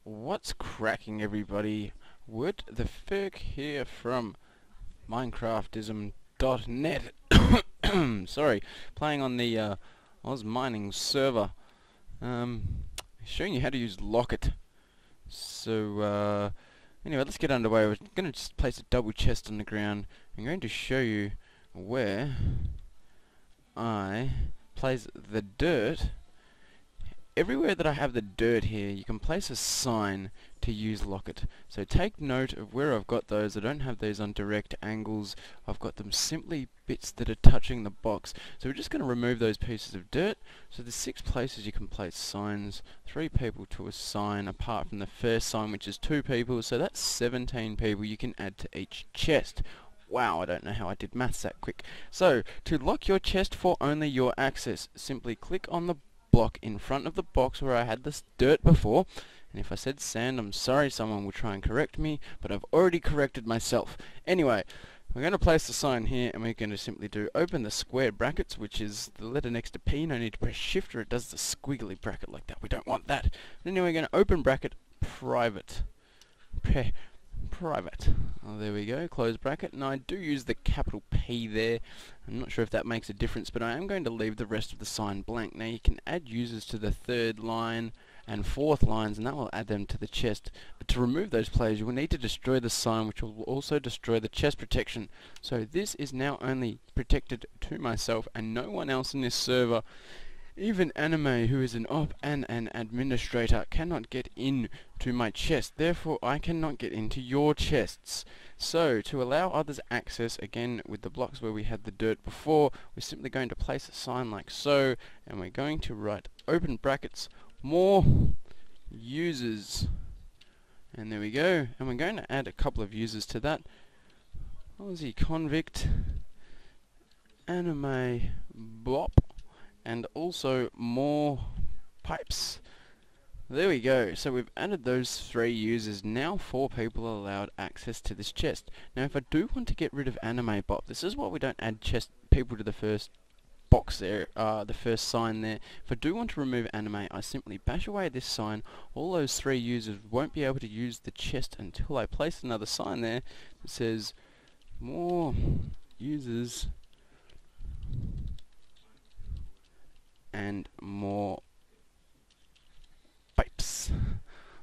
What's cracking, everybody? WertTheFerk here from Minecraftism.net. Sorry, playing on the AusMining server. Showing you how to use Lockette. So anyway, let's get underway. We're going to just place a double chest on the ground. I'm going to show you where I place the dirt. Everywhere that I have the dirt here, you can place a sign to use Lockette. So take note of where I've got those. I don't have those on direct angles. I've got them simply bits that are touching the box. So we're just going to remove those pieces of dirt. So there's 6 places you can place signs. 3 people to a sign, apart from the first sign, which is 2 people. So that's 17 people you can add to each chest. Wow, I don't know how I did maths that quick. So, to lock your chest for only your access, simply click on the block in front of the box where I had this dirt before, and if I said sand, I'm sorry, someone will try and correct me, but I've already corrected myself. Anyway, we're going to place the sign here, and we're going to simply do open the square brackets, which is the letter next to P. No need to press shift or it does the squiggly bracket like that. We don't want that. And anyway, we're going to open bracket private. Private. Oh, there we go, close bracket, and I do use the capital P there. I'm not sure if that makes a difference, but I am going to leave the rest of the sign blank. Now you can add users to the 3rd line and 4th lines, and that will add them to the chest. But to remove those players, you will need to destroy the sign, which will also destroy the chest protection. So this is now only protected to myself and no one else in this server. Even Anime, who is an op and an administrator, cannot get in to my chest. Therefore, I cannot get into your chests. So, to allow others access, again with the blocks where we had the dirt before, we're simply going to place a sign like so, and we're going to write open brackets, more users. And there we go. And we're going to add a couple of users to that. Aussie Convict, Anime Bop, and also more pipes. There we go. So we've added those 3 users. Now 4 people are allowed access to this chest. Now if I do want to get rid of Anime Bop, this is why we don't add chest people to the first box there, the first sign there. If I do want to remove Anime, I simply bash away this sign. All those 3 users won't be able to use the chest until I place another sign there that says more users and more pipes.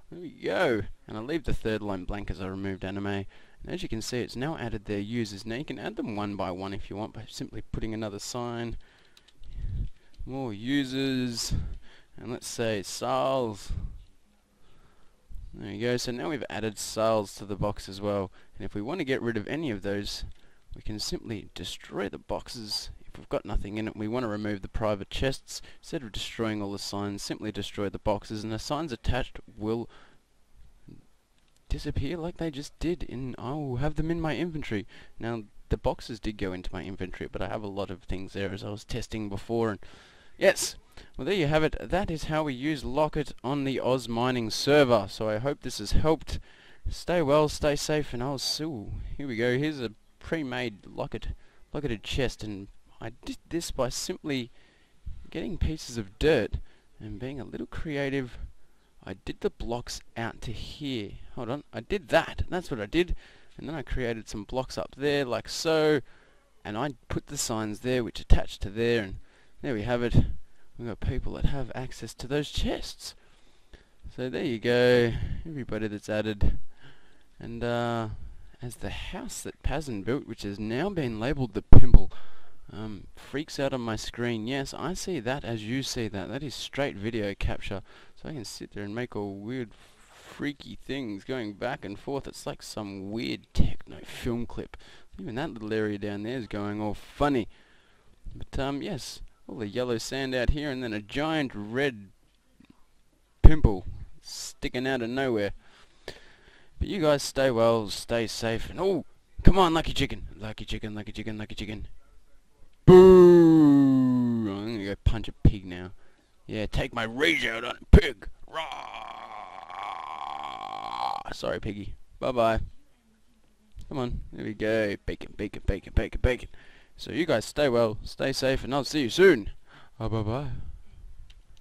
There we go. And I'll leave the 3rd line blank as I removed Anime. And as you can see, it's now added their users. Now you can add them one by one if you want by simply putting another sign. More users. And let's say sales. There you go. So now we've added sales to the box as well. And if we want to get rid of any of those, we can simply destroy the boxes. If we've got nothing in it, we want to remove the private chests. Instead of destroying all the signs, simply destroy the boxes, and the signs attached will disappear like they just did. I will have them in my inventory. Now, the boxes did go into my inventory, but I have a lot of things there as I was testing before. And yes, well there you have it. That is how we use Lockette on the AusMining server. So I hope this has helped. Stay well, stay safe, and I'll see. Here we go. Here's a pre-made Locketted chest, and I did this by simply getting pieces of dirt and being a little creative. I did the blocks out to here. Hold on, I did that. That's what I did. And then I created some blocks up there like so, and I put the signs there which attached to there, and there we have it. We've got people that have access to those chests. So there you go, everybody that's added. And as the house that Pazin built, which has now been labelled the Pimple, freaks out on my screen. Yes, I see that as you see that. That is straight video capture. So I can sit there and make all weird freaky things going back and forth. It's like some weird techno film clip. Even that little area down there is going all funny. But yes, all the yellow sand out here and then a giant red pimple sticking out of nowhere. But you guys stay well, stay safe, and oh, come on, lucky chicken, lucky chicken, lucky chicken, lucky chicken. Boo! I'm gonna go punch a pig now. Yeah, take my rage out on a pig. Rawr! Sorry, piggy. Bye bye. Come on, there we go. Bacon, bacon, bacon, bacon, bacon. So you guys stay well, stay safe, and I'll see you soon. Bye bye.